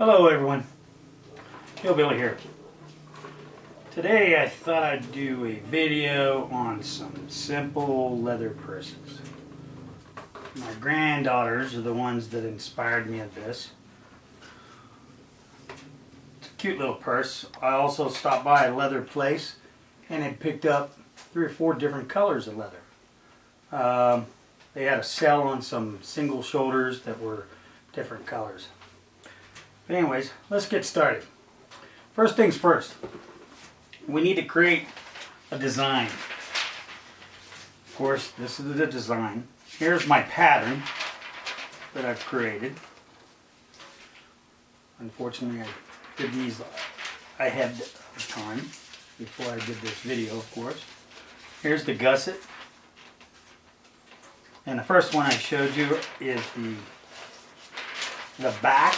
Hello everyone, HillBilly here. Today I thought I'd do a video on some simple leather purses. My granddaughters are the ones that inspired me of this. It's a cute little purse. I also stopped by a leather place and had picked up 3 or 4 different colors of leather. They had a sale on some single shoulders that were different colors. But anyways, let's get started. First things first, we need to create a design. Of course, this is the design. Here's my pattern that I've created. Unfortunately, I did these ahead of time before I did this video, of course. Here's the gusset. And the first one I showed you is the back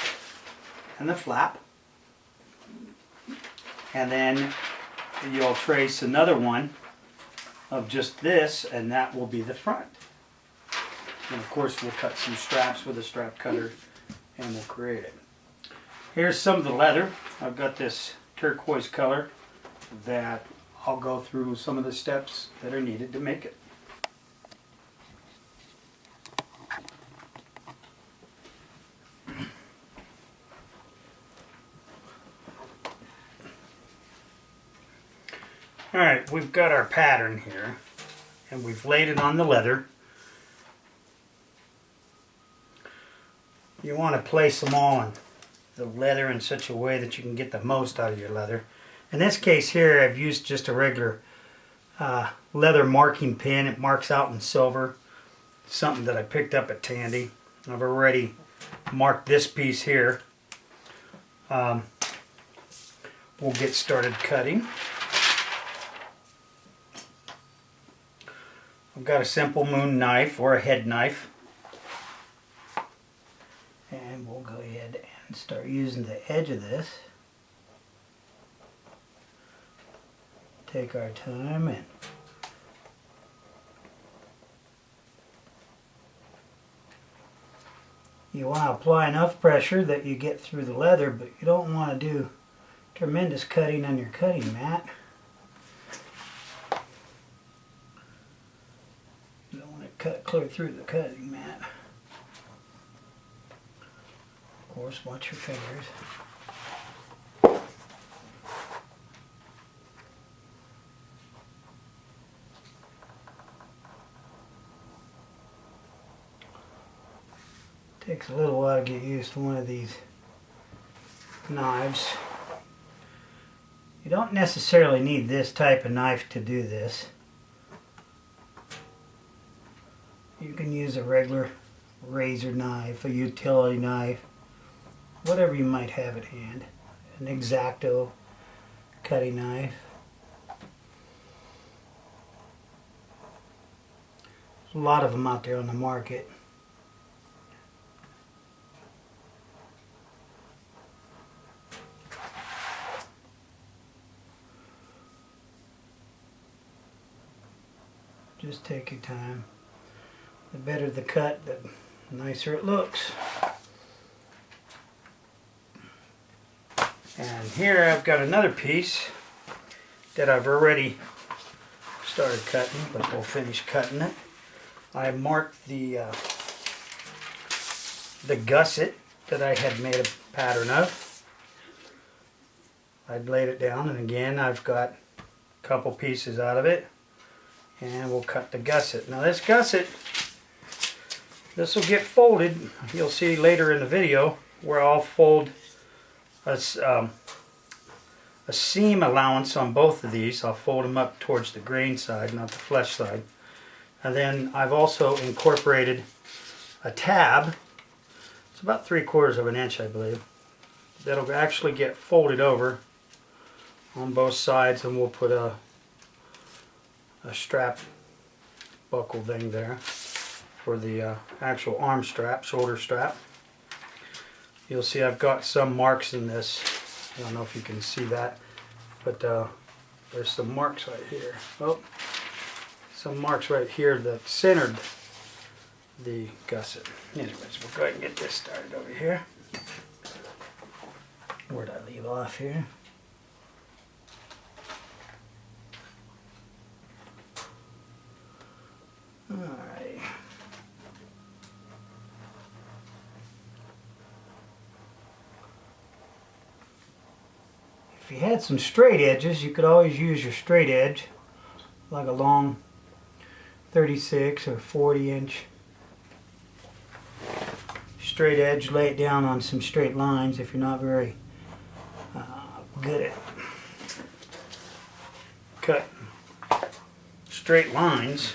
and the flap, and then you'll trace another one of just this, and that will be the front. And of course we'll cut some straps with a strap cutter and we'll create it. Here's some of the leather. I've got this turquoise color that I'll go through some of the steps that are needed to make it. Alright, we've got our pattern here, and we've laid it on the leather. You want to place them all on the leather in such a way that you can get the most out of your leather. In this case here, I've used just a regular leather marking pin. It marks out in silver. Something that I picked up at Tandy. I've already marked this piece here. We'll get started cutting. I've got a simple moon knife or a head knife, and we'll go ahead and start using the edge of this. Take our time and you want to apply enough pressure that you get through the leather, but you don't want to do tremendous cutting on your cutting mat. Cut clear through the cutting mat. Of course, watch your fingers. Takes a little while to get used to one of these knives. You don't necessarily need this type of knife to do this. You can use a regular razor knife, a utility knife, whatever you might have at hand. An X-Acto cutting knife. There's a lot of them out there on the market. Just take your time. The better the cut, the nicer it looks. And here I've got another piece that I've already started cutting, but we'll finish cutting it. I marked the gusset that I had made a pattern of. I've laid it down, and again I've got a couple pieces out of it, and we'll cut the gusset. Now this gusset, this will get folded. You'll see later in the video where I'll fold a seam allowance on both of these. I'll fold them up towards the grain side, not the flesh side. And then I've also incorporated a tab. It's about 3/4 of an inch, I believe. That'll actually get folded over on both sides, and we'll put a strap buckle thing there for the actual arm strap, shoulder strap. You'll see I've got some marks in this. I don't know if you can see that, but there's some marks right here. Oh, some marks right here that centered the gusset. Anyways, we'll go ahead and get this started over here. Where'd I leave off here? Alright. If you had some straight edges, you could always use your straight edge, like a long 36 or 40-inch straight edge. Lay it down on some straight lines if you're not very good at cutting straight lines.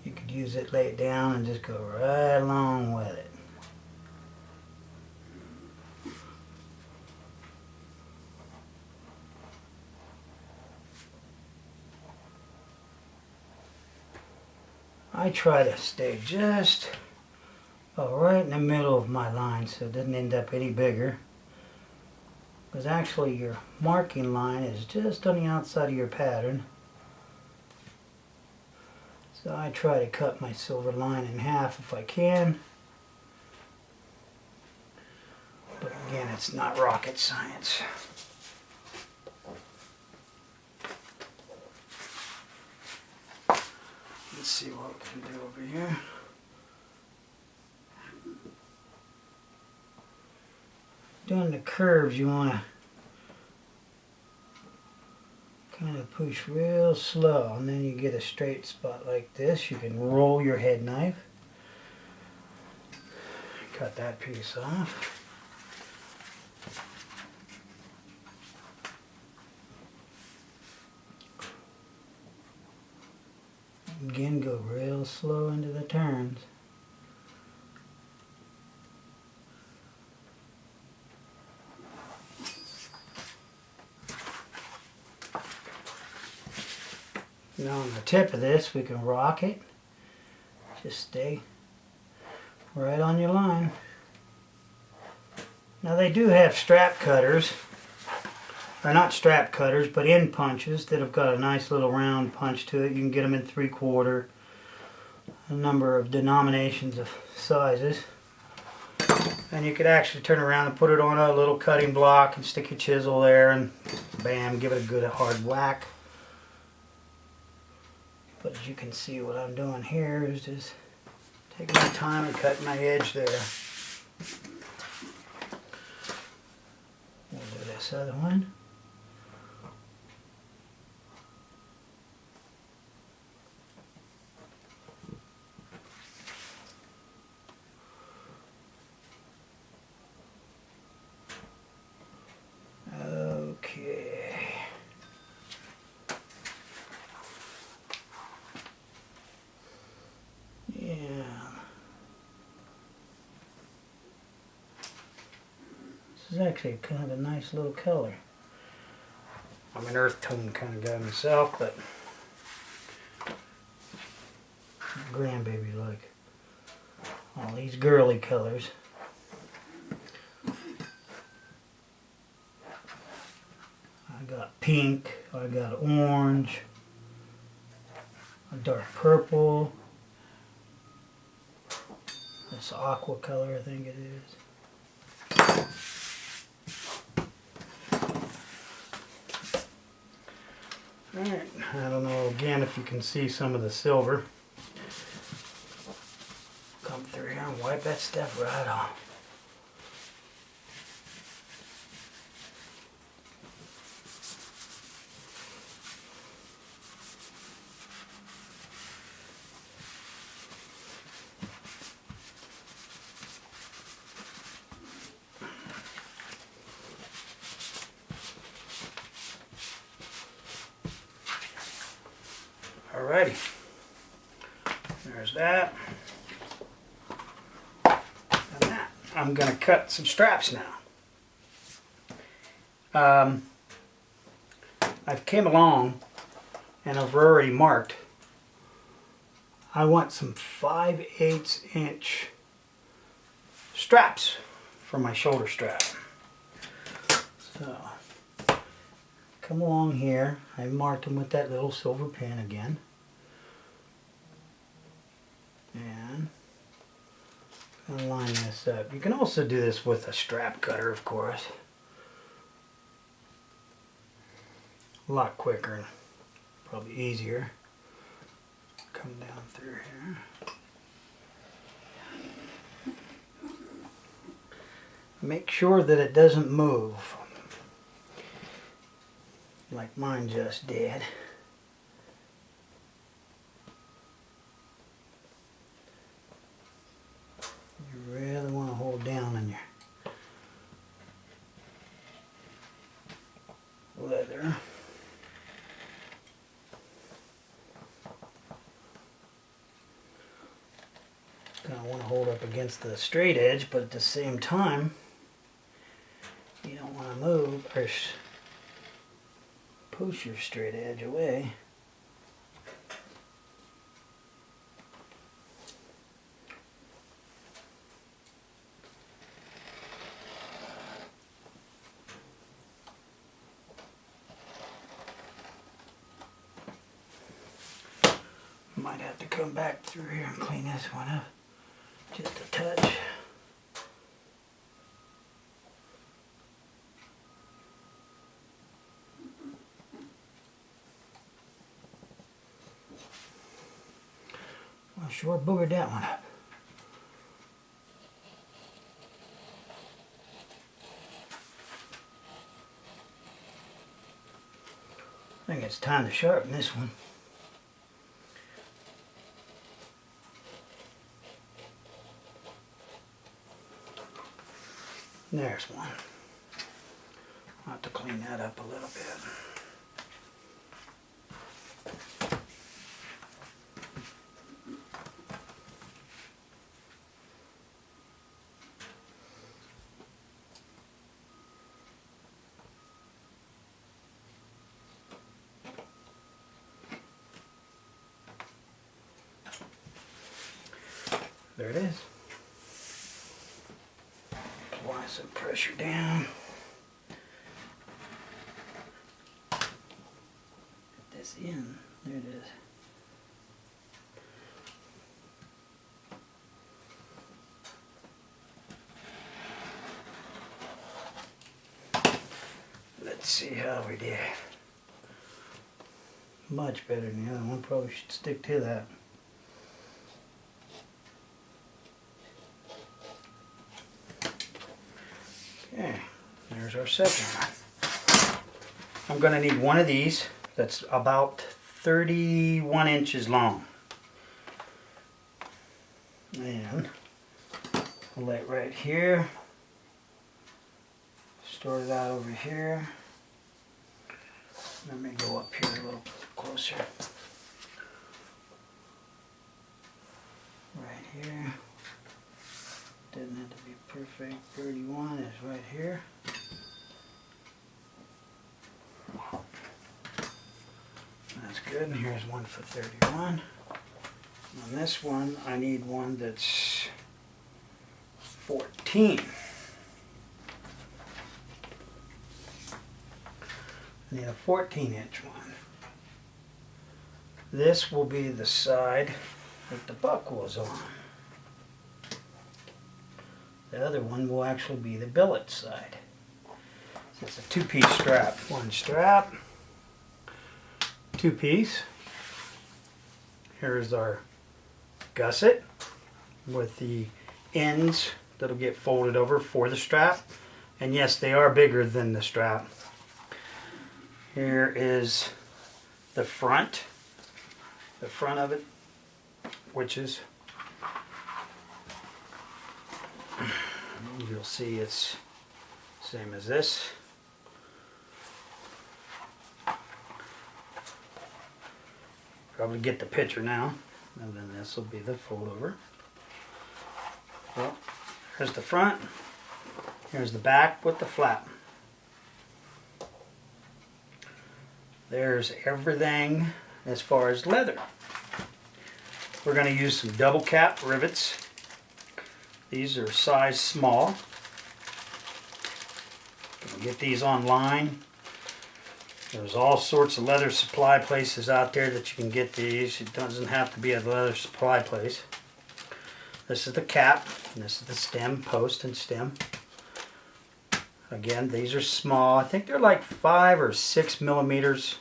You could use it, lay it down, and just go right along with it. I try to stay just right in the middle of my line so it doesn't end up any bigger. Because actually your marking line is just on the outside of your pattern. So I try to cut my silver line in half if I can. But again, it's not rocket science. Let's see what we can do over here. Doing the curves, you want to kind of push real slow, and then you get a straight spot like this. You can roll your head knife. Cut that piece off. Again, go real slow into the turns. Now on the tip of this, we can rock it. Just stay right on your line. Now they do have strap cutters, or not strap cutters, but end punches that have got a nice little round punch to it. You can get them in 3/4, a number of denominations of sizes. And you could actually turn around and put it on a little cutting block and stick your chisel there and bam, give it a good hard whack. But as you can see, what I'm doing here is just taking my time and cutting my edge there. We'll do this other one. Okay. Yeah. This is actually kind of a nice little color. I'm an earth tone kind of guy myself, but grandbaby like all these girly colors. I got pink, I got orange, a dark purple, this aqua color I think it is. Alright, I don't know again if you can see some of the silver. Come through here and wipe that stuff right off. Alrighty, there's that. And that. I'm going to cut some straps now. I've came along and I've already marked. I want some 5/8 inch straps for my shoulder strap. So, come along here. I marked them with that little silver pin again. and line this up. You can also do this with a strap cutter, of course. A lot quicker and probably easier. Come down through here. Make sure that it doesn't move like mine just did. You really want to hold down on your leather. Kind of want to hold up against the straight edge, but at the same time, you don't want to move or push your straight edge away. Might have to come back through here and clean this one up just a touch. Well, sure boogered that one up. I think it's time to sharpen this one. There's one. I'll have to clean that up a little bit. There it is. Apply some pressure down. Get this in. There it is. Let's see how we did. Much better than the other one. Probably should stick to that. Okay, there's our second one. I'm going to need one of these that's about 31 inches long. And I'll lay it right here. Start it out over here. Let me go up here a little closer. Right here. Doesn't have to be perfect. 31 is right here. That's good. And here's one for 31. On this one, I need one that's 14. I need a 14-inch one. This will be the side that the buckle is on. The other one will actually be the billet side. So it's a two-piece strap. One strap, two-piece. Here's our gusset with the ends that'll get folded over for the strap. And yes, they are bigger than the strap. Here is the front of it, which is, you'll see it's same as this. Probably get the picture now, and then this will be the fold over. Well, here's the front, here's the back with the flap. There's everything as far as leather. We're going to use some double cap rivets. These are size small. You can get these online. There's all sorts of leather supply places out there that you can get these. It doesn't have to be a leather supply place. This is the cap, and this is the stem, post and stem. Again, these are small. I think they're like 5 or 6 millimeters.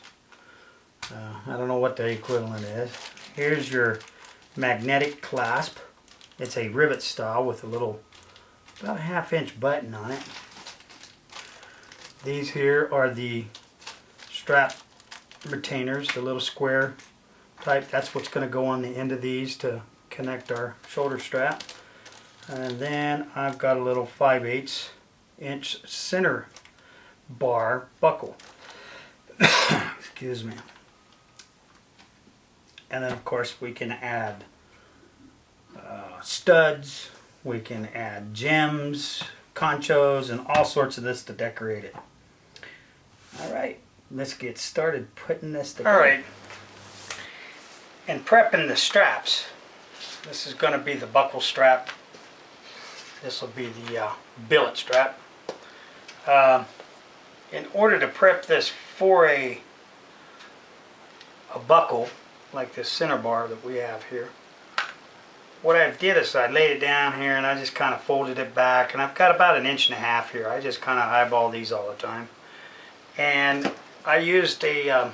I don't know what the equivalent is. Here's your magnetic clasp. It's a rivet style with a little, about a 1/2 inch button on it. These here are the strap retainers, the little square type. That's what's going to go on the end of these to connect our shoulder strap. And then I've got a little 5/8 inch center bar buckle. Excuse me. And then of course we can add studs, we can add gems, conchos, and all sorts of this to decorate it. Alright, let's get started putting this together. Alright, and prepping the straps. This is going to be the buckle strap. This will be the billet strap. In order to prep this for a buckle, like this center bar that we have here, what I did is I laid it down here and I just kind of folded it back, and I've got about 1.5 inches here. I just kind of eyeball these all the time. And I used a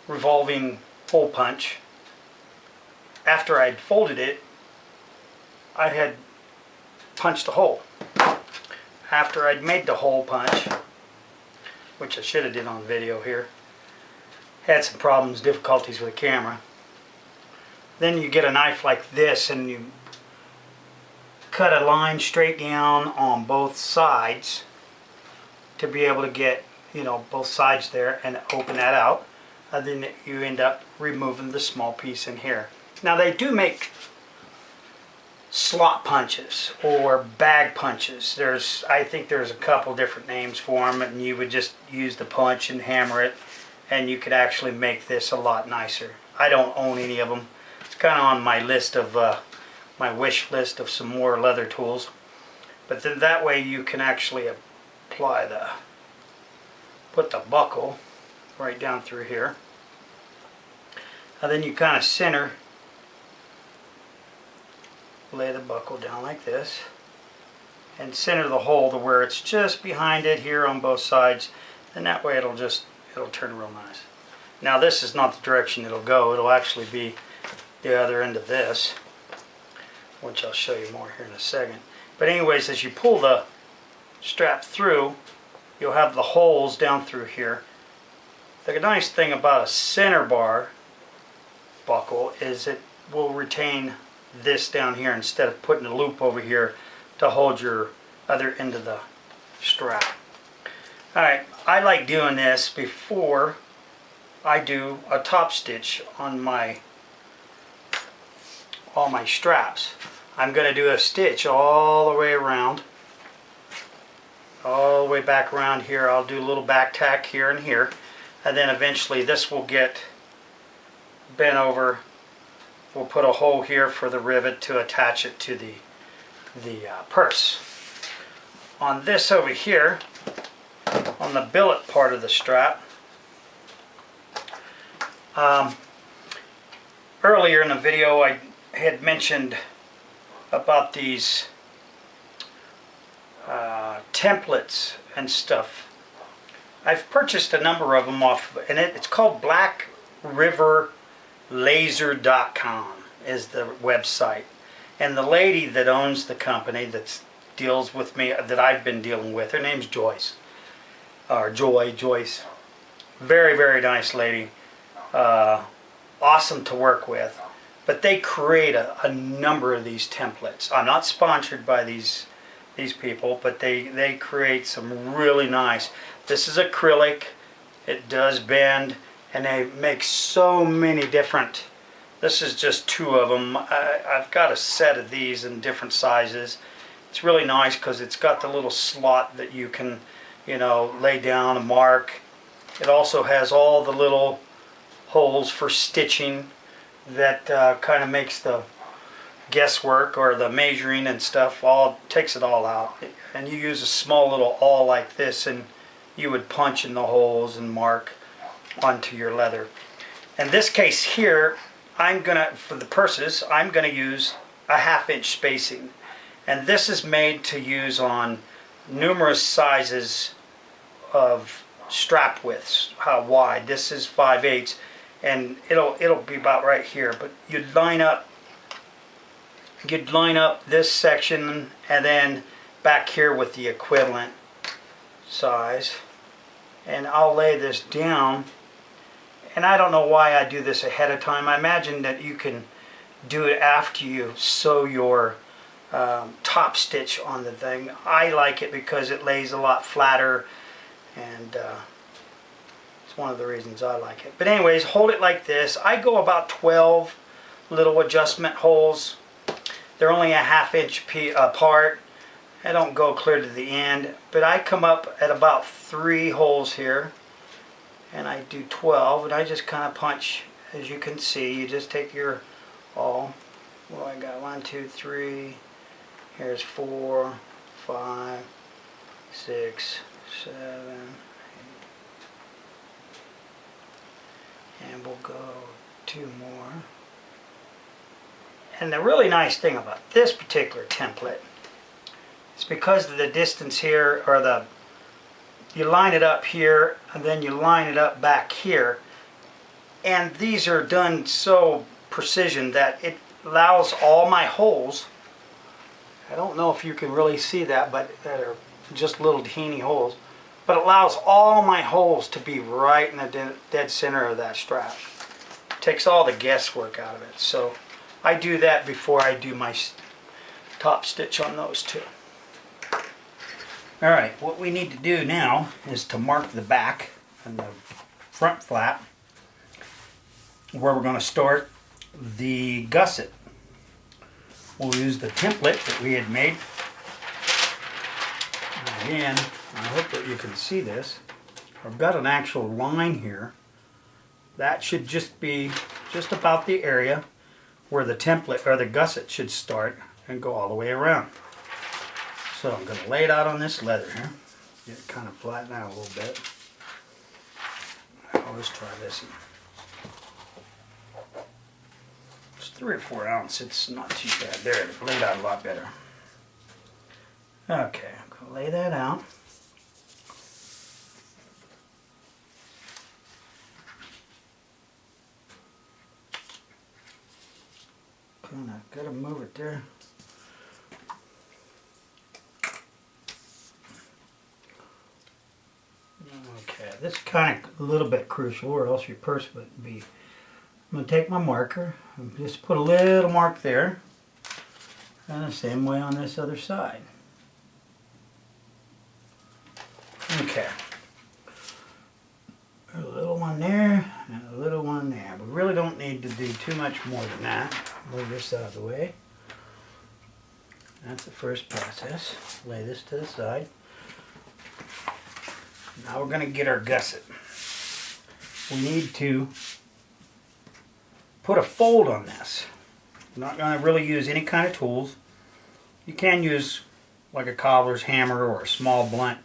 revolving hole punch. After I'd folded it, I had punched a hole. After I'd made the hole punch, which I should have did on video here, had some problems, difficulties with the camera. Then you get a knife like this and you cut a line straight down on both sides to be able to get, you know, both sides there and open that out. And then you end up removing the small piece in here. Now they do make slot punches or bag punches. I think there's a couple different names for them, and you would just use the punch and hammer it, and you could actually make this a lot nicer. I don't own any of them. It's kind of on my list of my wish list of some more leather tools. But then that way you can actually apply put the buckle right down through here, and then you kind of center, lay the buckle down like this, and center the hole to where it's just behind it here on both sides, and that way it'll turn real nice. Now this is not the direction it'll go. It'll actually be the other end of this, which I'll show you more here in a second. But anyways, as you pull the strap through, you'll have the holes down through here. The nice thing about a center bar buckle is it will retain this down here instead of putting a loop over here to hold your other end of the strap. Alright, I like doing this before I do a top stitch on all my straps. I'm going to do a stitch all the way around, all the way back around here. I'll do a little back tack here and here, and then eventually this will get bent over. We'll put a hole here for the rivet to attach it to the purse. On this over here, on the billet part of the strap, earlier in the video I had mentioned about these templates and stuff. I've purchased a number of them off, and it's called BlackRiverLaser.com is the website. And the lady that owns the company that deals with me, that I've been dealing with, her name's Joyce. Joyce. Very, very nice lady. Awesome to work with. But they create a number of these templates. I'm not sponsored by these people, but they create some really nice. This is acrylic. It does bend, and they make so many different. This is just 2 of them. I've got a set of these in different sizes. It's really nice because it's got the little slot that you can, you know, lay down a mark. It also has all the little holes for stitching that kind of makes the guesswork or the measuring and stuff, takes it all out. And you use a small little awl like this, and you would punch in the holes and mark onto your leather. In this case here, for the purses, I'm gonna use a 1/2 inch spacing. And this is made to use on numerous sizes of strap widths. How wide? This is 5/8, and it'll be about right here. But you'd line up this section and then back here with the equivalent size. And I'll lay this down. And I don't know why I do this ahead of time. I imagine that you can do it after you sew your top stitch on the thing. I like it because it lays a lot flatter, and it's one of the reasons I like it. But anyways, hold it like this. I go about 12 little adjustment holes. They're only a 1/2 inch apart. I don't go clear to the end, but I come up at about 3 holes here, and I do 12, and I just kind of punch. As you can see, you just take your awl. Well, I got 1, 2, 3. Here's 4, 5, 6, 7, 8. And we'll go 2 more. And the really nice thing about this particular template is because of the distance here, or you line it up here and then you line it up back here, and these are done so precision that it allows all my holes, I don't know if you can really see that, but that are just little teeny holes, but it allows all my holes to be right in the dead center of that strap. Takes all the guesswork out of it. So I do that before I do my top stitch on those two. Alright, what we need to do now is to mark the back and the front flap where we're going to start the gusset. We'll use the template that we had made. Again, I hope that you can see this. I've got an actual line here. That should just be just about the area where the template or the gusset should start and go all the way around. So I'm going to lay it out on this leather here. Get it kind of flatten out a little bit. I'll just try this. It's 3 or 4 ounces. It's not too bad. There, it laid out a lot better. Okay, I'm going to lay that out. Kind of got to move it there. Okay, this is kind of a little bit crucial, or else your purse wouldn't be. I'm going to take my marker and just put a little mark there, and the same way on this other side. Okay, a little one there and a little one there. We really don't need to do too much more than that. Move this out of the way. That's the first process. Lay this to the side. Now we're going to get our gusset. We need to put a fold on this. I'm not going to really use any kind of tools. You can use like a cobbler's hammer or a small blunt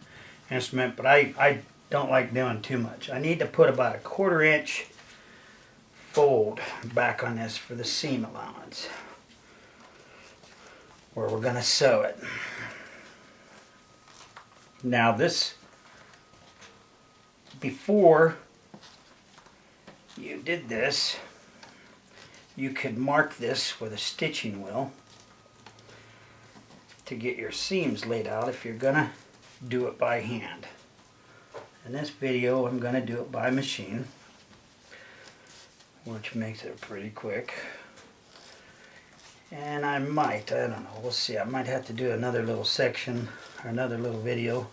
instrument, but I don't like doing too much. I need to put about a 1/4 inch fold back on this for the seam allowance, where we're going to sew it. Now this, before you did this, you could mark this with a stitching wheel to get your seams laid out if you're gonna do it by hand. In this video I'm gonna do it by machine, which makes it pretty quick. And I don't know, we'll see, I might have to do another little section or another little video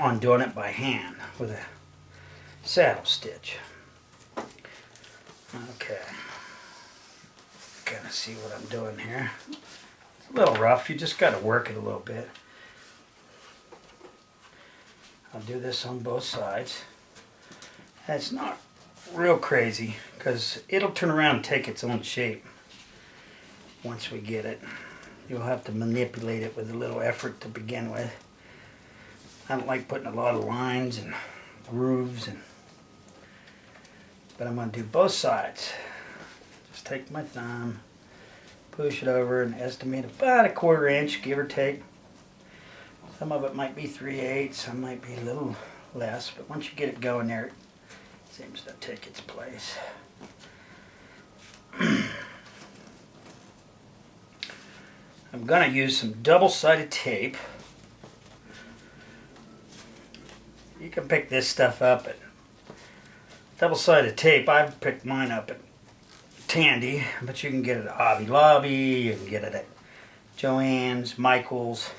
on doing it by hand with a saddle stitch. Okay, kind of see what I'm doing here. It's a little rough, you just got to work it a little bit. I'll do this on both sides. And it's not real crazy because it'll turn around and take its own shape once we get it. You'll have to manipulate it with a little effort to begin with. I don't like putting a lot of lines and grooves, but I'm going to do both sides. Just take my thumb, push it over and estimate about a 1/4 inch, give or take. Some of it might be 3/8, some might be a little less, but once you get it going there, it seems to take its place. I'm going to use some double-sided tape. You can pick this stuff up at double-sided tape. I've picked mine up at Tandy, but you can get it at Hobby Lobby, you can get it at Joann's, Michael's.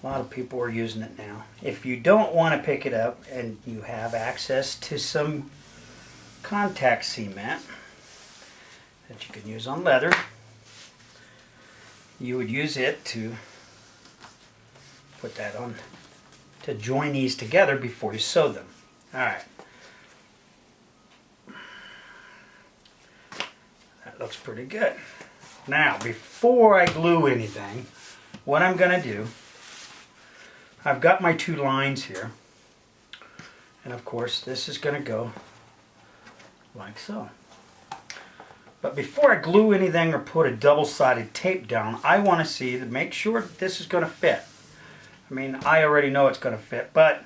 A lot of people are using it now. If you don't want to pick it up and you have access to some contact cement that you can use on leather, you would use it to put that on, to join these together before you sew them. Alright. That looks pretty good. Now, before I glue anything, what I'm going to do, I've got my 2 lines here. And of course, this is going to go like so. But before I glue anything or put a double-sided tape down, I want to see to make sure that this is going to fit. I mean, I already know it's going to fit, but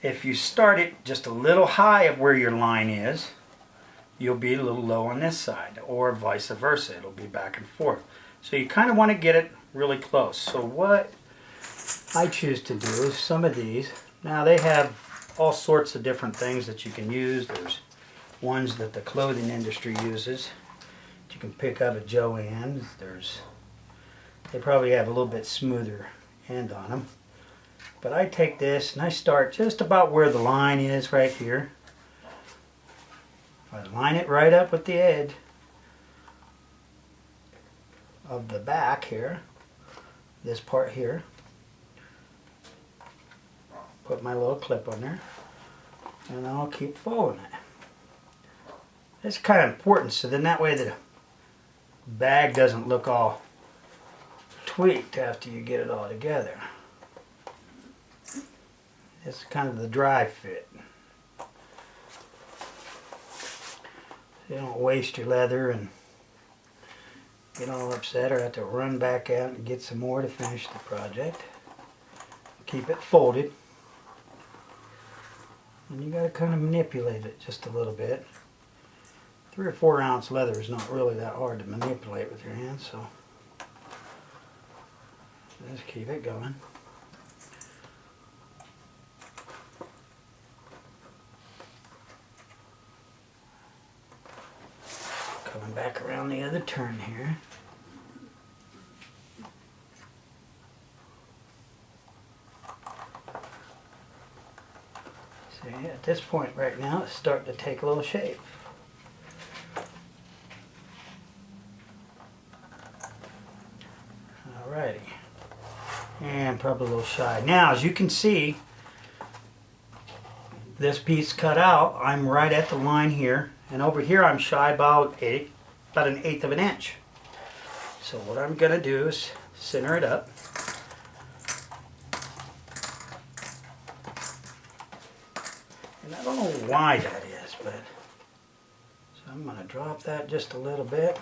if you start it just a little high of where your line is, you'll be a little low on this side, or vice versa. It'll be back and forth. So you kind of want to get it really close. So what I choose to do is some of these, now they have all sorts of different things that you can use. There's ones that the clothing industry uses. You can pick up at Joann's. They probably have a little bit smoother end on them. But I take this and I start just about where the line is right here. I line it right up with the edge of the back here, this part here. Put my little clip on there and I'll keep folding it. It's kind of important, so then that way the bag doesn't look all tweaked after you get it all together. It's kind of the dry fit. You don't waste your leather and get all upset or have to run back out and get some more to finish the project. Keep it folded. And you got to kind of manipulate it just a little bit. 3 or 4 ounce leather is not really that hard to manipulate with your hands, so just keep it going. Coming back around the other turn here. See, at this point right now, it's starting to take a little shape. Alrighty. And probably a little shy. Now, as you can see, this piece cut out, I'm right at the line here. And over here, I'm shy about an 1/8 of an inch. So what I'm going to do is center it up. And I don't know why that is, but so I'm going to drop that just a little bit.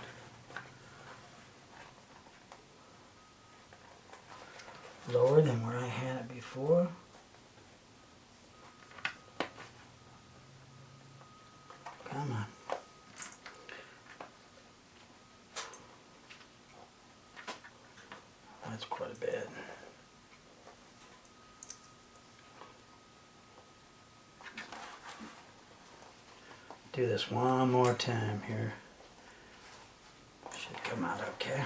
Lower than where I had it before. Come on. That's quite a bit. Do this one more time here. Should come out okay.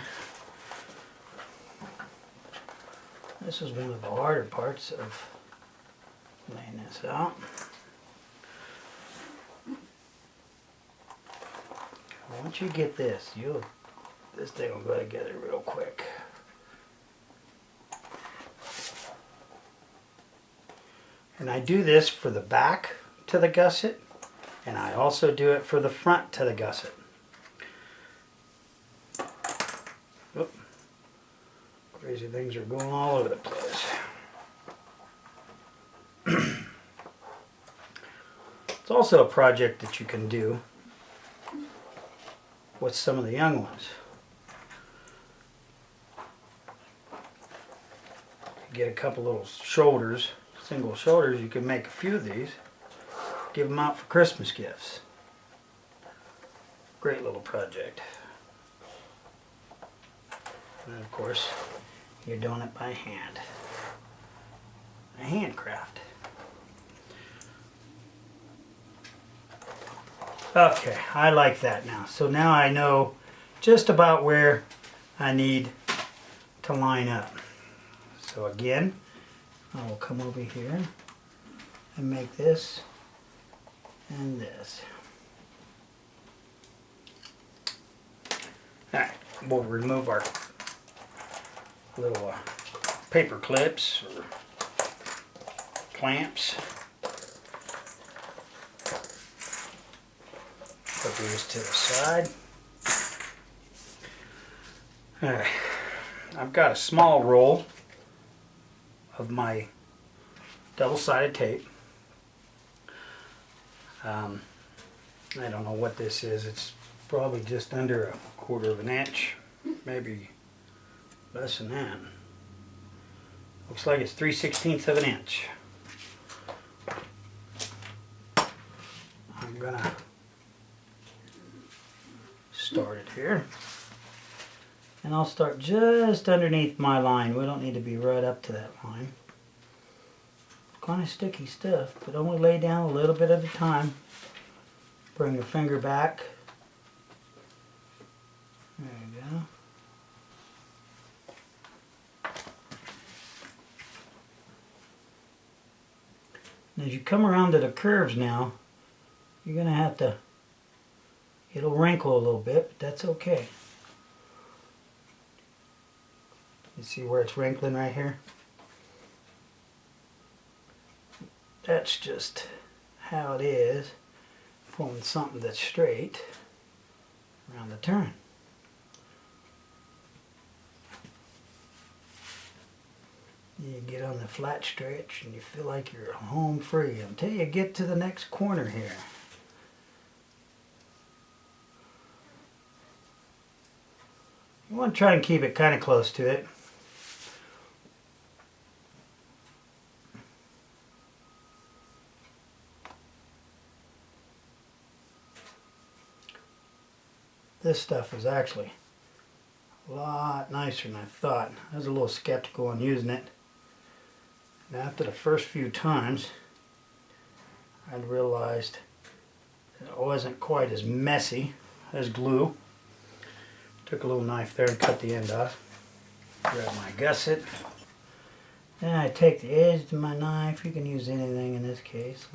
This is one of the harder parts of laying this out. Once you get this, this thing will go together real quick. And I do this for the back to the gusset, and I also do it for the front to the gusset. Oop. Crazy things are going all over the place. It's also a project that you can do with some of the young ones. Get a couple little shoulders, single shoulders, you can make a few of these, give them out for Christmas gifts. Great little project. And of course, you're doing it by hand. A handcraft. Okay, I like that now. So now I know just about where I need to line up. So again, I will come over here and make this and this. Alright, we'll remove our little paper clips or clamps. Put these to the side. Alright, I've got a small roll of my double-sided tape. I don't know what this is. It's probably just under a 1/4 of an inch, maybe less than that. Looks like it's 3/16 of an inch. I'm gonna start it here. And I'll start just underneath my line. We don't need to be right up to that line. Kind of sticky stuff, but only lay down a little bit at a time. Bring your finger back. There you go. And as you come around to the curves now, you're going to have to, it'll wrinkle a little bit, but that's okay. You see where it's wrinkling right here? That's just how it is, pulling something that's straight around the turn. You get on the flat stretch and you feel like you're home free until you get to the next corner here. You want to try and keep it kind of close to it. This stuff is actually a lot nicer than I thought. I was a little skeptical on using it. And after the first few times, I realized that it wasn't quite as messy as glue. Took a little knife there and cut the end off. Grab my gusset. Then I take the edge of my knife. You can use anything in this case.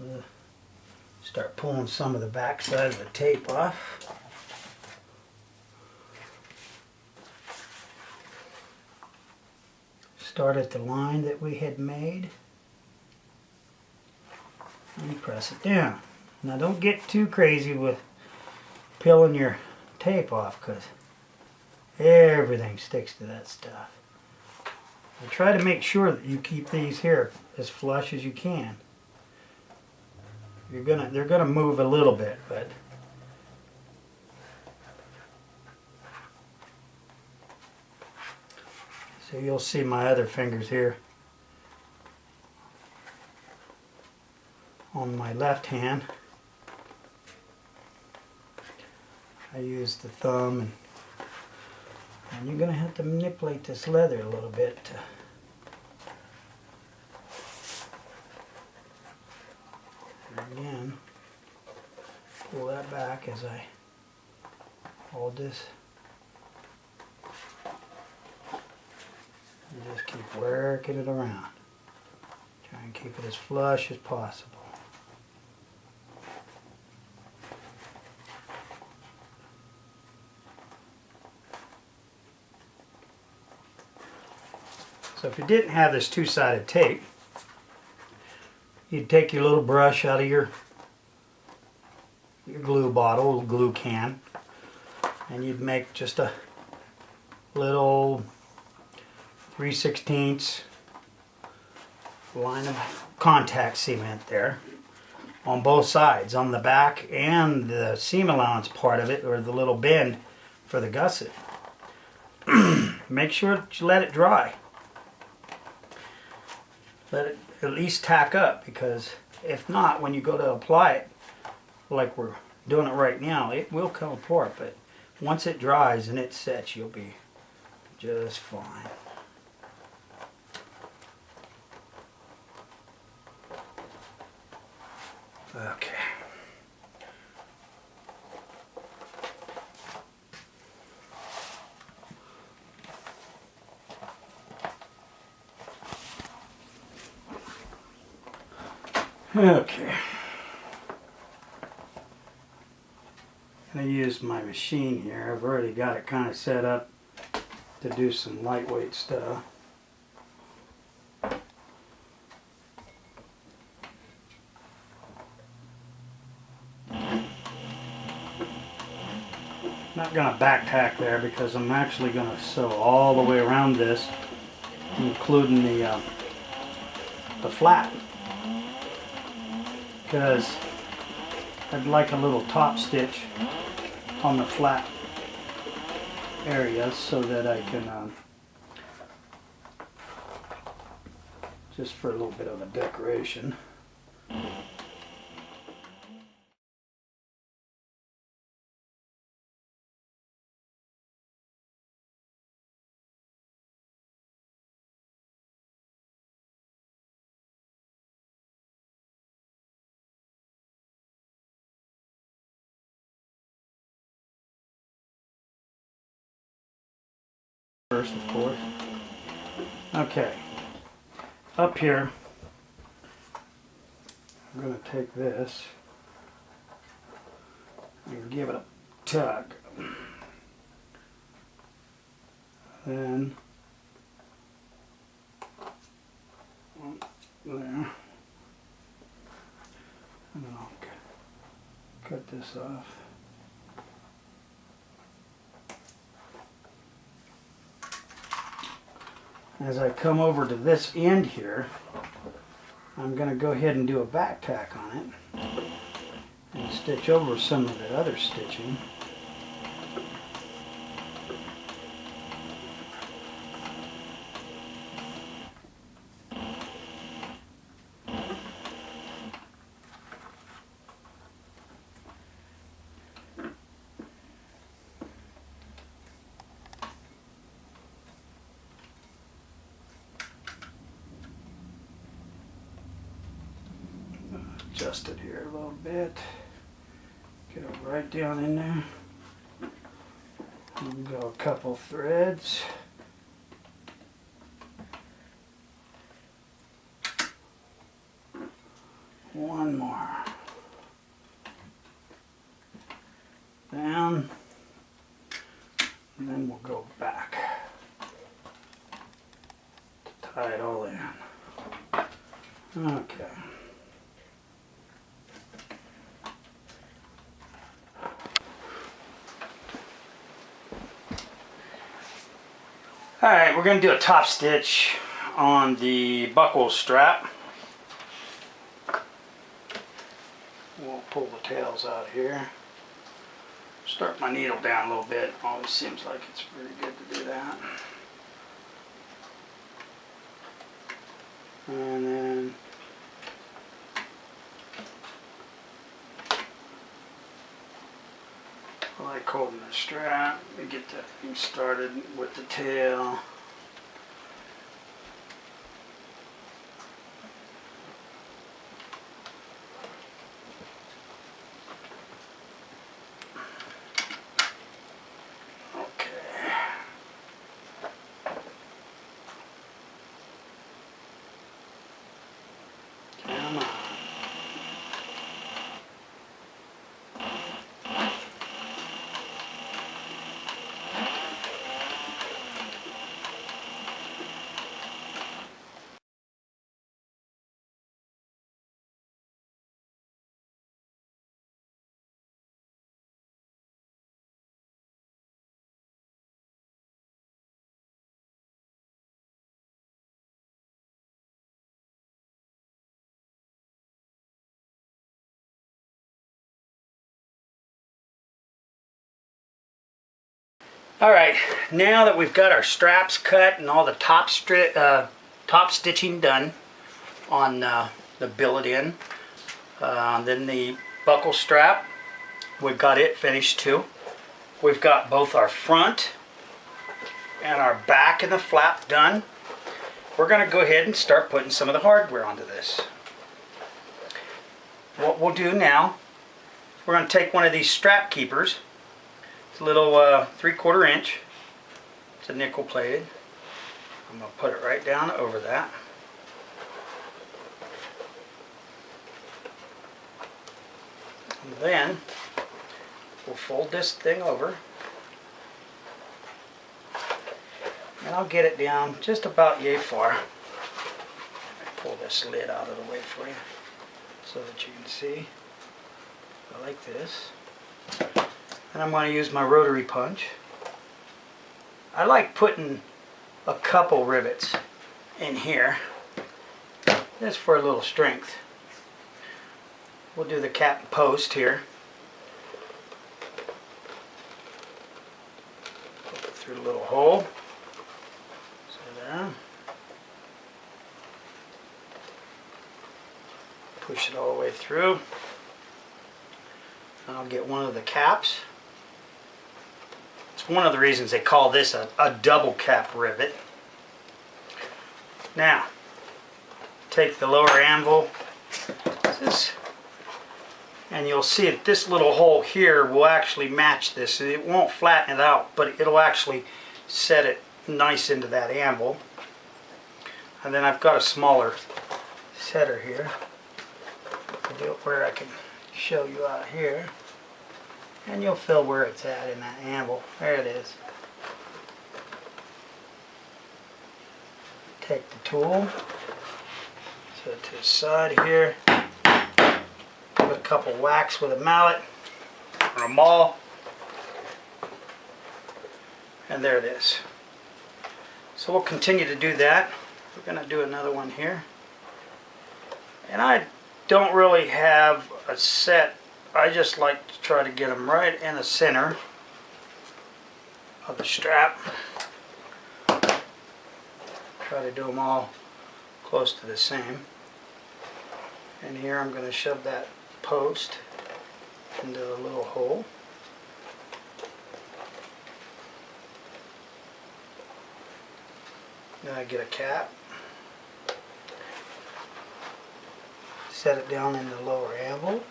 Start pulling some of the back side of the tape off. Start at the line that we had made and press it down. Now don't get too crazy with peeling your tape off because everything sticks to that stuff. And try to make sure that you keep these here as flush as you can. They're gonna move a little bit, but so you'll see my other fingers here on my left hand. I use the thumb and you're going to have to manipulate this leather a little bit to again pull that back as I hold this. And just keep working it around. Try and keep it as flush as possible. So if you didn't have this two-sided tape, you'd take your little brush out of your glue bottle, glue can, and you'd make just a little 3/16 line of contact cement there on both sides, on the back and the seam allowance part of it, or the little bend for the gusset. Make sure that you let it dry. Let it at least tack up, because if not, when you go to apply it, like we're doing it right now, it will come apart. But once it dries and it sets, you'll be just fine. Okay. Okay. I'm going to use my machine here. I've already got it kind of set up to do some lightweight stuff. Not going to back tack there, because I'm actually going to sew all the way around this, including the flap, because I'd like a little top stitch on the flap area so that I can just for a little bit of a decoration. First, of course. Okay, up here, I'm going to take this and give it a tug. Then, there. And then I'll cut this off. As I come over to this end here, I'm going to go ahead and do a back tack on it and stitch over some of the other stitching. Adjust it here a little bit. Get it right down in there. And go a couple threads. One more. Down. And then we'll go back. Tie it all in. Okay. Alright, we're going to do a top stitch on the buckle strap. We'll pull the tails out here. Start my needle down a little bit. Always seems like it's pretty good to do that. And then I like holding the strap to get that thing started with the tail. Alright, now that we've got our straps cut and all the top stitching done on the billet end, then the buckle strap, we've got it finished too. We've got both our front and our back and the flap done. We're going to go ahead and start putting some of the hardware onto this. What we'll do now, we're going to take one of these strap keepers. It's a little 3/4 inch. It's a nickel plated. I'm going to put it right down over that. And then we'll fold this thing over. And I'll get it down just about yay far. Pull this lid out of the way for you so that you can see. I like this. And I'm going to use my rotary punch. I like putting a couple rivets in here just for a little strength. We'll do the cap post here. Put it through a little hole. Push it all the way through. I'll get one of the caps. It's one of the reasons they call this a double cap rivet. Now, take the lower anvil, and you'll see that this little hole here will actually match this. It won't flatten it out, but it'll actually set it nice into that anvil. And then I've got a smaller setter here. I'll do it where I can show you out here. And you'll feel where it's at in that anvil. There it is. Take the tool, set it to the side here. Give it a couple whacks with a mallet or a maul. And there it is. So we'll continue to do that. We're going to do another one here. And I don't really have a set. I just like to try to get them right in the center of the strap. Try to do them all close to the same. And here I'm going to shove that post into the little hole. Then I get a cap. Set it down in the lower anvil.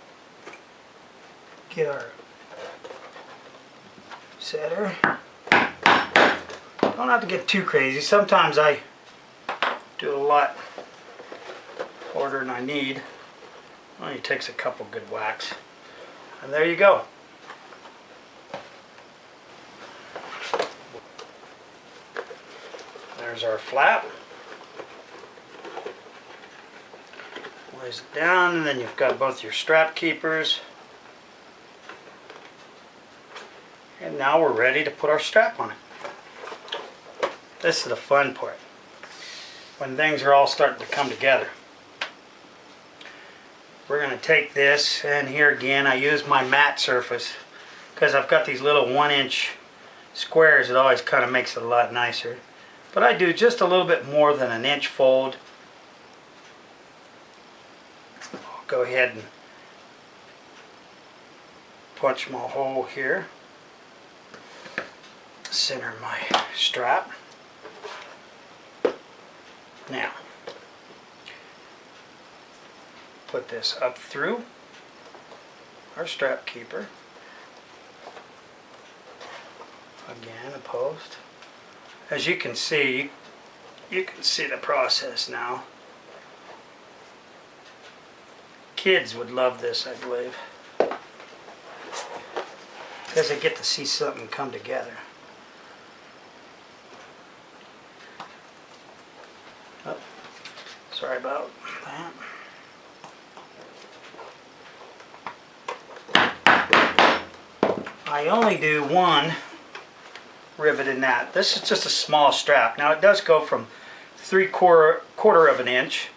Get our setter. Don't have to get too crazy. Sometimes I do a lot harder than I need. It only takes a couple good whacks. And there you go. There's our flap. Lays it down, and then you've got both your strap keepers. And now we're ready to put our strap on it. This is the fun part. When things are all starting to come together. We're going to take this, and here again I use my matte surface because I've got these little 1-inch squares. It always kind of makes it a lot nicer. But I do just a little bit more than an inch fold. I'll go ahead and punch my hole here. Center my strap. Now, put this up through our strap keeper. Again, a post. As you can see the process now. Kids would love this, I believe, because they get to see something come together. Oh, sorry about that. I only do one rivet in that. This is just a small strap. Now it does go from 3/4 of an inch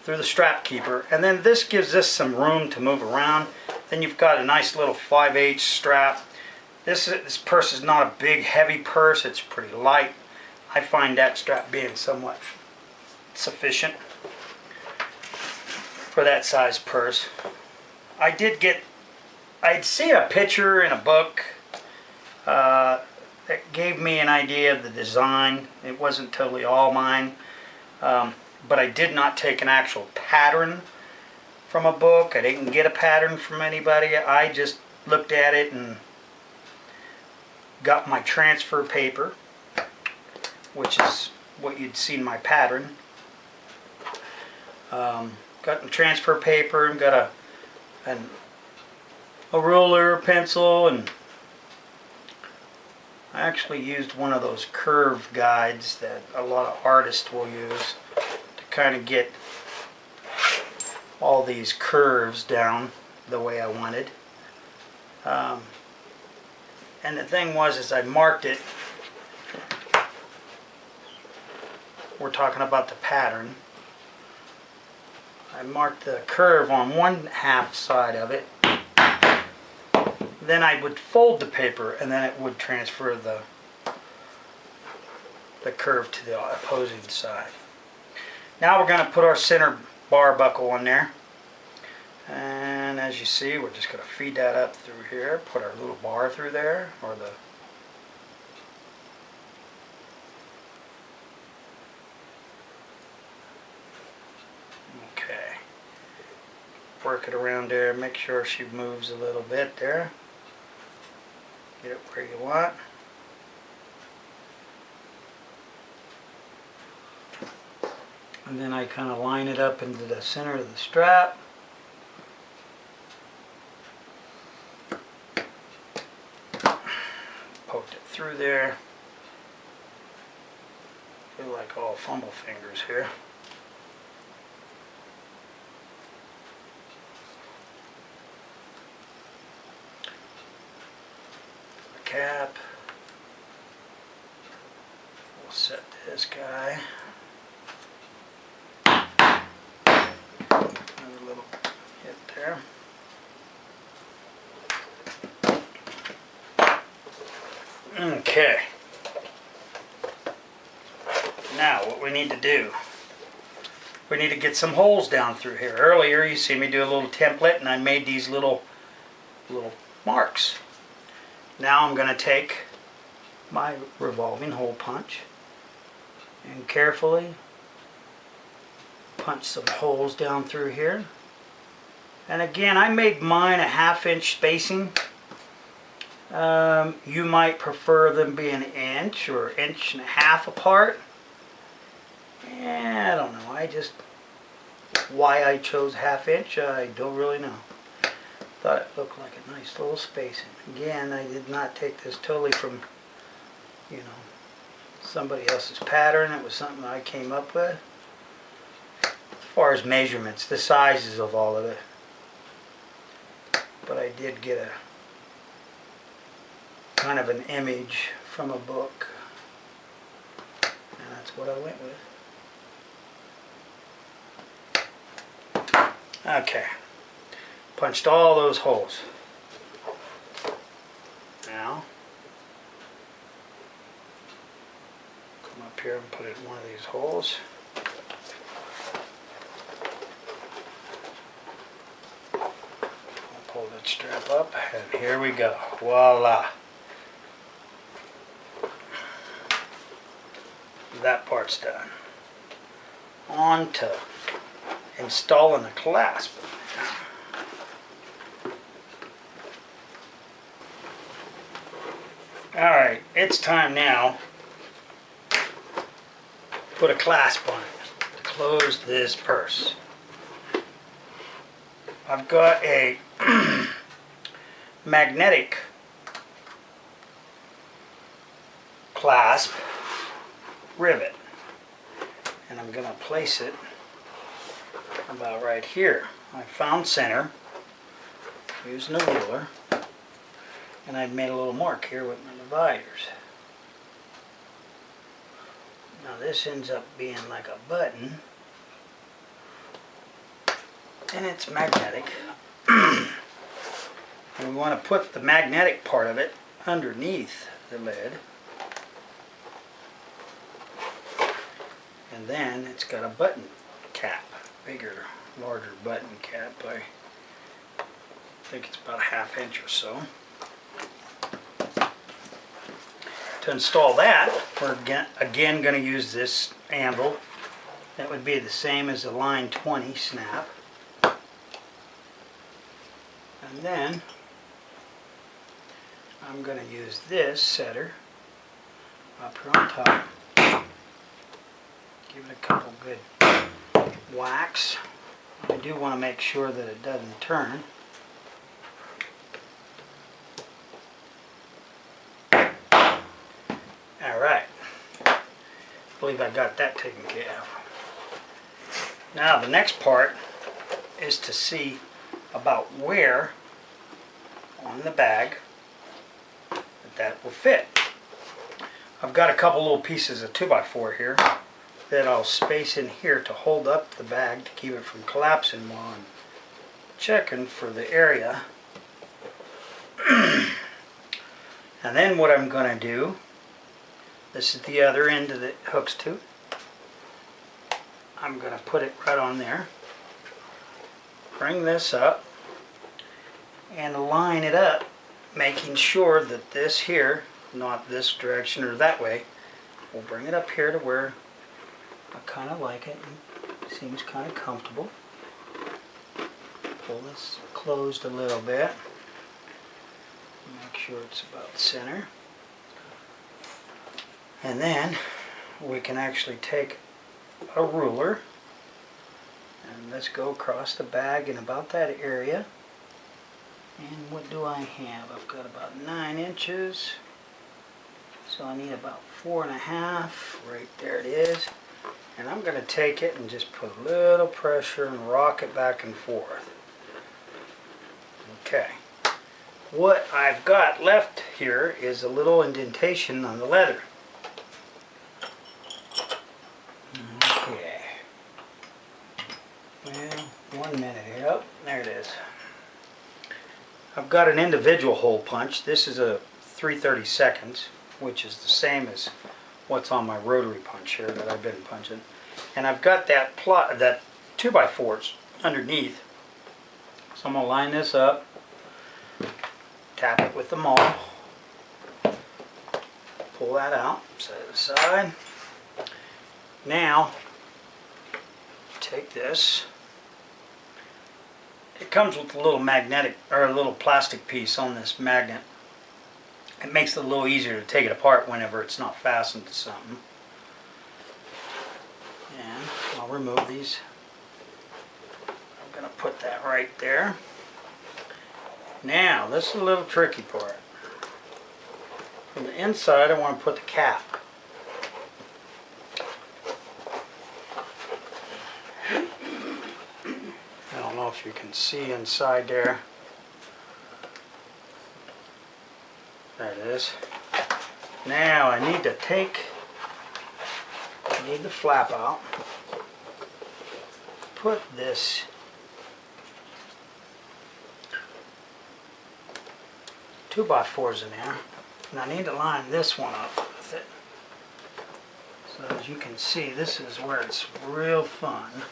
through the strap keeper, and then this gives us some room to move around. Then you've got a nice little 5/8 strap This purse is not a big heavy purse, it's pretty light. I find that strap being somewhat sufficient for that size purse. I'd see a picture in a book that gave me an idea of the design. It wasn't totally all mine, but I did not take an actual pattern from a book. I didn't get a pattern from anybody. I just looked at it and got my transfer paper, which is what you'd see in my pattern. Got the transfer paper and got a ruler, pencil, and I actually used one of those curve guides that a lot of artists will use to kind of get all these curves down the way I wanted. And the thing was, is I marked it. We're talking about the pattern. I marked the curve on one half side of it. Then I would fold the paper, and then it would transfer the curve to the opposing side. Now we're going to put our center bar buckle on there. And as you see, we're just going to feed that up through here, put our little bar through there, or the okay. Work it around there, make sure she moves a little bit there. Get it where you want. And then I kind of line it up into the center of the strap. Poked it through there. Feel like all fumble fingers here. Cap. We'll set this guy. Another little hit there. Okay. Now what we need to do, we need to get some holes down through here. Earlier you see me do a little template and I made these little marks. Now I'm going to take my revolving hole punch and carefully punch some holes down through here. And again, I made mine a 1/2 inch spacing. You might prefer them being an inch or 1.5 inches apart. I don't know. Why I chose 1/2 inch, I don't really know. Thought it looked like a nice little spacing. Again, I did not take this totally from, somebody else's pattern. It was something I came up with. As far as measurements, the sizes of all of it. But I did get a kind of an image from a book. And that's what I went with. Okay. Punched all those holes. Now, come up here and put it in one of these holes. I'll pull that strap up, and here we go. Voila. That part's done. On to installing a clasp. Alright, it's time now to put a clasp on it to close this purse. I've got a magnetic clasp rivet, and I'm going to place it about right here. I found center using a ruler, and I've made a little mark here with my dividers. Now this ends up being like a button, and it's magnetic. And we want to put the magnetic part of it underneath the lid. And then it's got a button cap, bigger, larger button cap. I think it's about a ½ inch or so. To install that, we're again going to use this anvil. That would be the same as a line 20 snap. And then I'm going to use this setter up here on top. Give it a couple good whacks. I do want to make sure that it doesn't turn. Alright, I believe I got that taken care of. Now the next part is to see about where on the bag that will fit. I've got a couple little pieces of 2x4 here that I'll space in here to hold up the bag to keep it from collapsing while I'm checking for the area. And then what I'm going to do, this is the other end that it hooks to. I'm going to put it right on there. Bring this up and line it up, making sure that this here, not this direction or that way, we'll bring it up here to where I kind of like it. It seems kind of comfortable. Pull this closed a little bit. Make sure it's about center. And then we can actually take a ruler and let's go across the bag in about that area. And what do I have? I've got about 9 inches. So I need about 4.5. Right there it is. And I'm going to take it and just put a little pressure and rock it back and forth. Okay. What I've got left here is a little indentation on the leather. Okay. Well, 1 minute here. Oh, there it is. I've got an individual hole punch. This is a 3/32, which is the same as what's on my rotary punch here that I've been punching. And I've got that 2x4s underneath. So I'm going to line this up, tap it with the maul, pull that out, set it aside. Now, take this. It comes with a little magnetic, or a little plastic piece on this magnet. It makes it a little easier to take it apart whenever it's not fastened to something. And I'll remove these. I'm going to put that right there. Now, this is a little tricky part. From the inside, I want to put the cap. I don't know if you can see inside there. There it is. Now I need to need the flap out. Put this two by fours in there. And I need to line this one up with it. So as you can see, this is where it's real fun.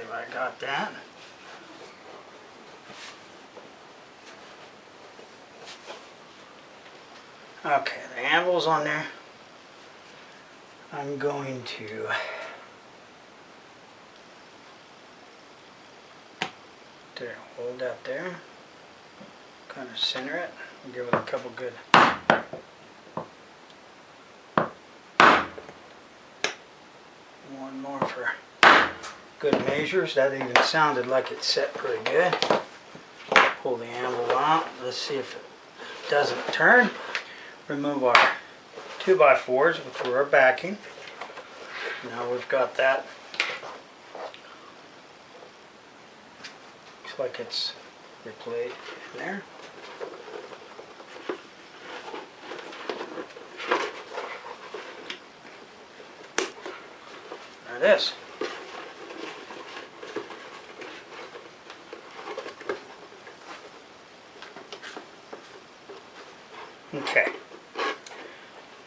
I got that. Okay, the anvil's on there. I'm going to hold that there. Kind of center it and give it a couple good one more for good measures. That even sounded like it set pretty good. Pull the anvil out. Let's see if it doesn't turn. Remove our 2x4s, which were our backing. Now we've got that. Looks like it's replaced in there. There it is. Okay.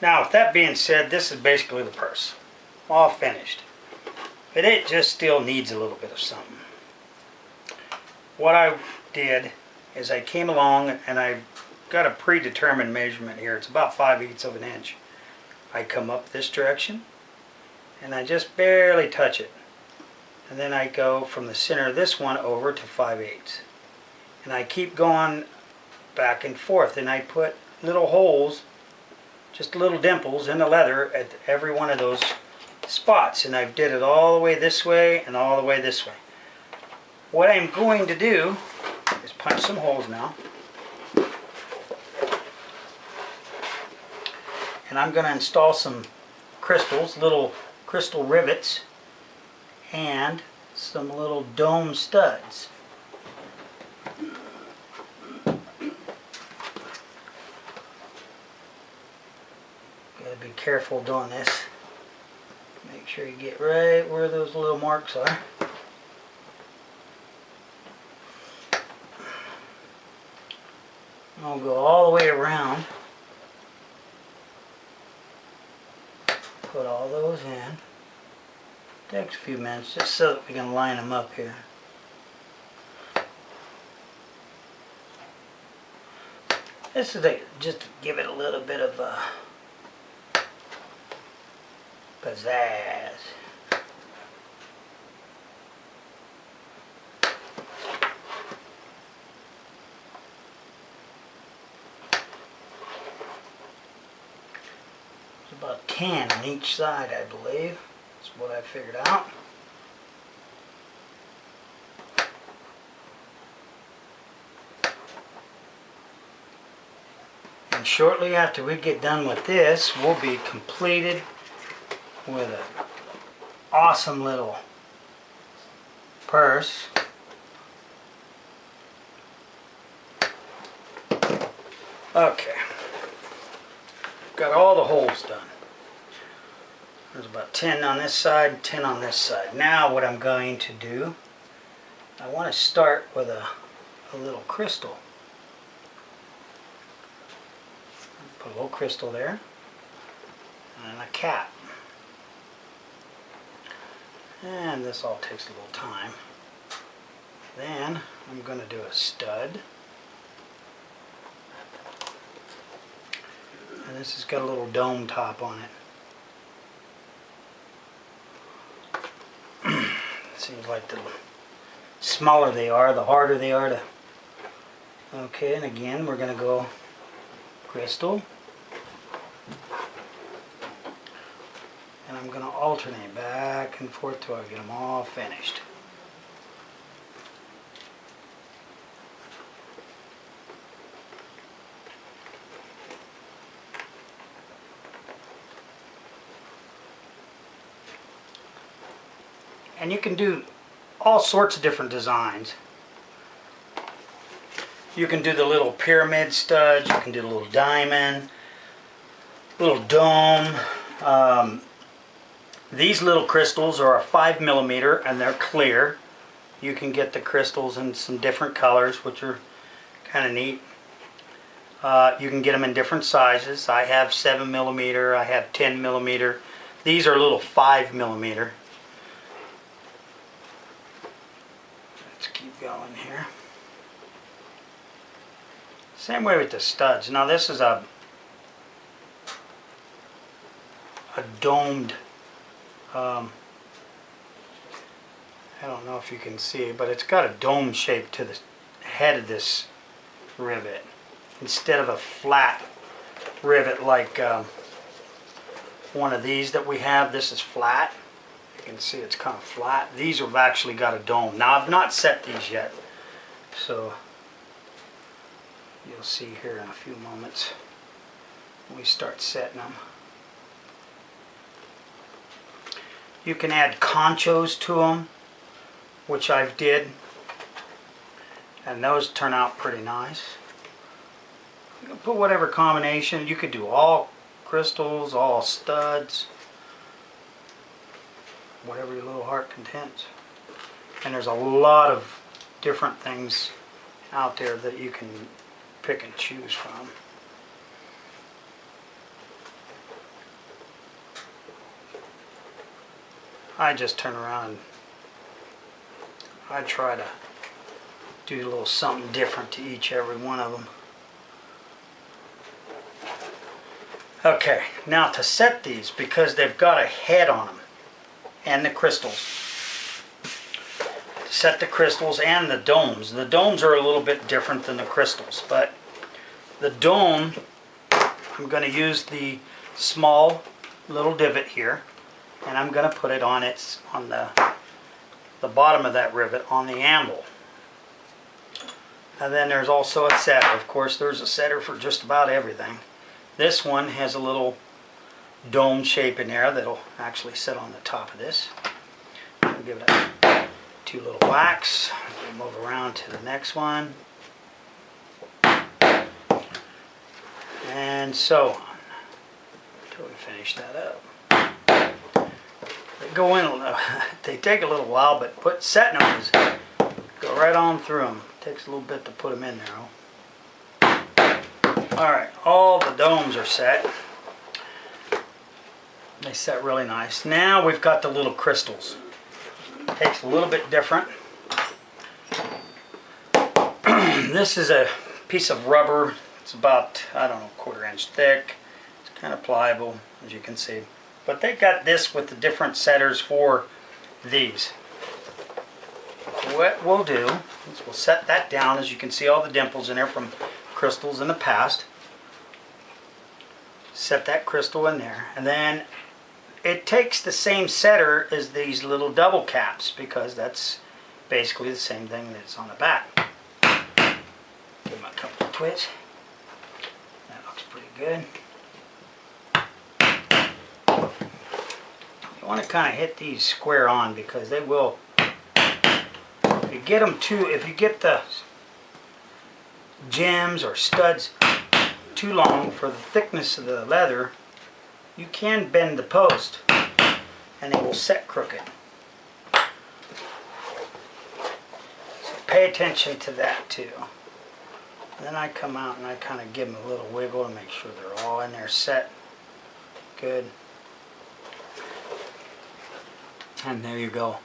Now with that being said, this is basically the purse. All finished. But it just still needs a little bit of something. What I did is I came along and I got a predetermined measurement here. It's about 5/8 of an inch. I come up this direction and I just barely touch it. And then I go from the center of this one over to 5/8. And I keep going back and forth, and I put little holes, just little dimples in the leather at every one of those spots, and I did it all the way this way and all the way this way. What I'm going to do is punch some holes now, and I'm going to install some crystals, little crystal rivets, and some little dome studs. Gotta be careful doing this. Make sure you get right where those little marks are. I'll go all the way around. Put all those in. Takes a few minutes just so that we can line them up here. This is just to give it a little bit of pizzazz. There's about 10 on each side, I believe. That's what I figured out. And shortly after we get done with this, we'll be completed with an awesome little purse. Okay. Got all the holes done. There's about 10 on this side, 10 on this side. Now what I'm going to do, I want to start with a little crystal. Put a little crystal there, and a cap. And this all takes a little time. Then I'm going to do a stud. And this has got a little dome top on it. Seems like the smaller they are, the harder they are to... Okay, and again we're going to go crystal. And I'm going to alternate back and forth till I get them all finished. And you can do all sorts of different designs. You can do the little pyramid studs, you can do the little diamond, little dome. These little crystals are a 5mm and they're clear. You can get the crystals in some different colors, which are kind of neat. You can get them in different sizes. I have 7mm, I have 10mm. These are little 5mm. Let's keep going here. Same way with the studs. Now this is a domed, I don't know if you can see, but it's got a dome shape to the head of this rivet. Instead of a flat rivet like one of these that we have, this is flat. You can see it's kind of flat. These have actually got a dome. Now I've not set these yet, so you'll see here in a few moments when we start setting them. You can add conchos to them, which I've did, and those turn out pretty nice. You can put whatever combination. You could do all crystals, all studs, whatever your little heart contents. And there's a lot of different things out there that you can pick and choose from. I just turn around and I try to do a little something different to every one of them. Okay, now to set these, because they've got a head on them and the crystals. To set the crystals and the domes. The domes are a little bit different than the crystals, but the dome, I'm going to use the small little divot here, and I'm going to put it on the bottom of that rivet on the anvil. And then there's also a setter. Of course, there's a setter for just about everything. This one has a little dome shape in there that'll actually sit on the top of this. I'll give it 2 little whacks. We'll move around to the next one. And so on. Until we finish that up. They go in, they take a little while, but setting them is go right on through them. Takes a little bit to put them in there. Alright, all the domes are set. They set really nice. Now we've got the little crystals. Takes a little bit different. This is a piece of rubber. It's about, I don't know, 1/4 inch thick. It's kind of pliable, as you can see. But they got this with the different setters for these. What we'll do is we'll set that down. As you can see, all the dimples in there from crystals in the past. Set that crystal in there, and then it takes the same setter as these little double caps, because that's basically the same thing that's on the back. Give them a couple of twists. That looks pretty good. You want to kind of hit these square on, because they will. If you get them if you get the gems or studs too long for the thickness of the leather, you can bend the post and they will set crooked. So pay attention to that too. And then I come out and I kind of give them a little wiggle to make sure they're all in there set good. And there you go.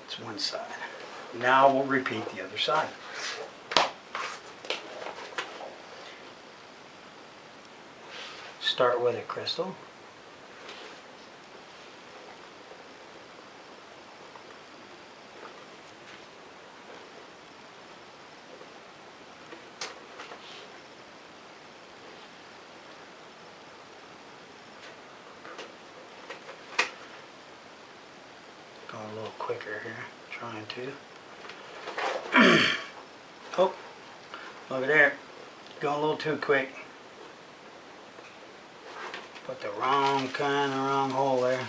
It's one side. Now we'll repeat the other side. Start with a crystal. Going a little quicker here, trying to. Oh, look at there. Going a little too quick. Put the wrong hole there.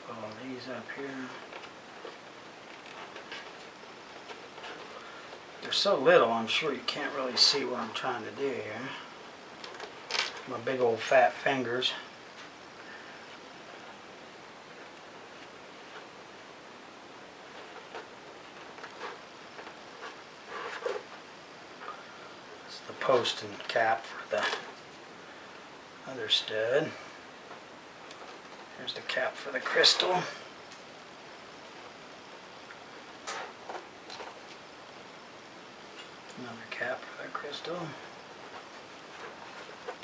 Put all these up here. They're so little, I'm sure you can't really see what I'm trying to do here. My big old fat fingers. Post and cap for the other stud. Here's the cap for the crystal. Another cap for the crystal.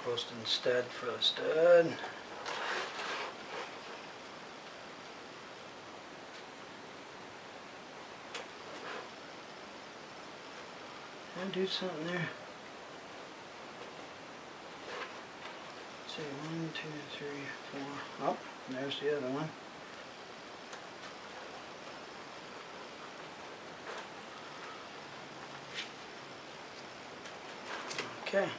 Post and stud for the stud. And do something there. 1, 2, 3, 4. Oh, there's the other one. Okay.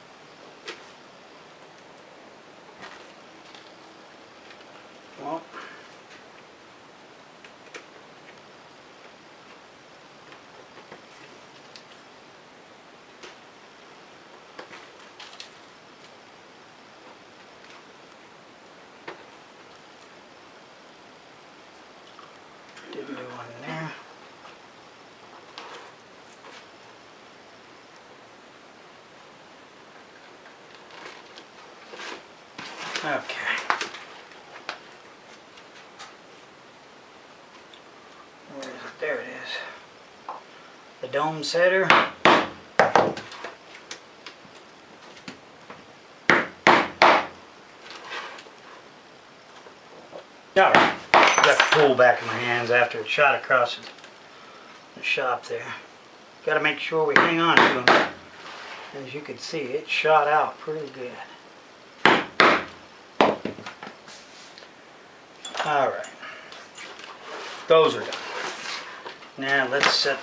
Well, didn't do one there. Okay. Where is it? There it is. The dome setter. Alright, got the tool back in my hands after it shot across the shop there. Got to make sure we hang on to them. As you can see, it shot out pretty good. Alright, those are done. Now let's set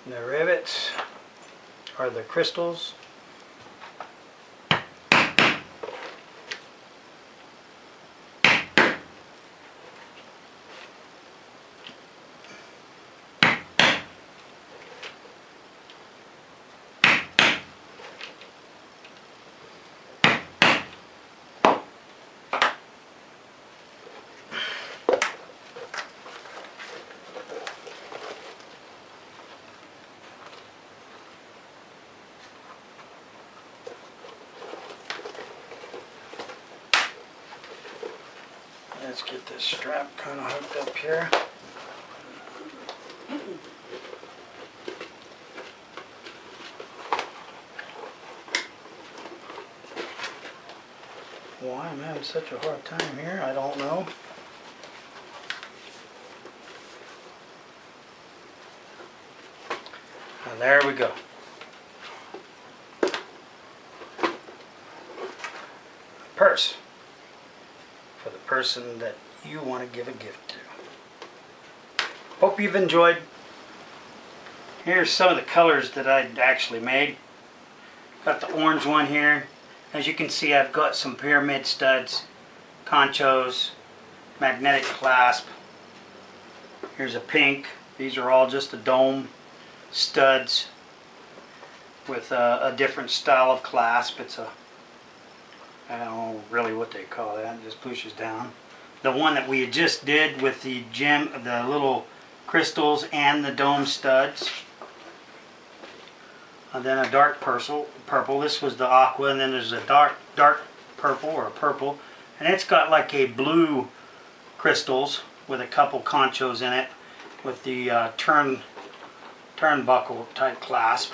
the rivets, or the crystals. Let's get this strap kind of hooked up here. Why I'm having such a hard time here, I don't know. And there we go. Purse. For the person that you want to give a gift to. Hope you've enjoyed. Here's some of the colors that I actually made. Got the orange one here. As you can see, I've got some pyramid studs, conchos, magnetic clasp. Here's a pink. These are all just the dome studs with a different style of clasp. It's a, I don't know really what they call that. It just pushes down. The one that we just did with the the little crystals and the dome studs. And then a dark purple. This was the aqua, and then there's a dark purple or a purple, and it's got like a blue crystals with a couple conchos in it, with the turnbuckle type clasp.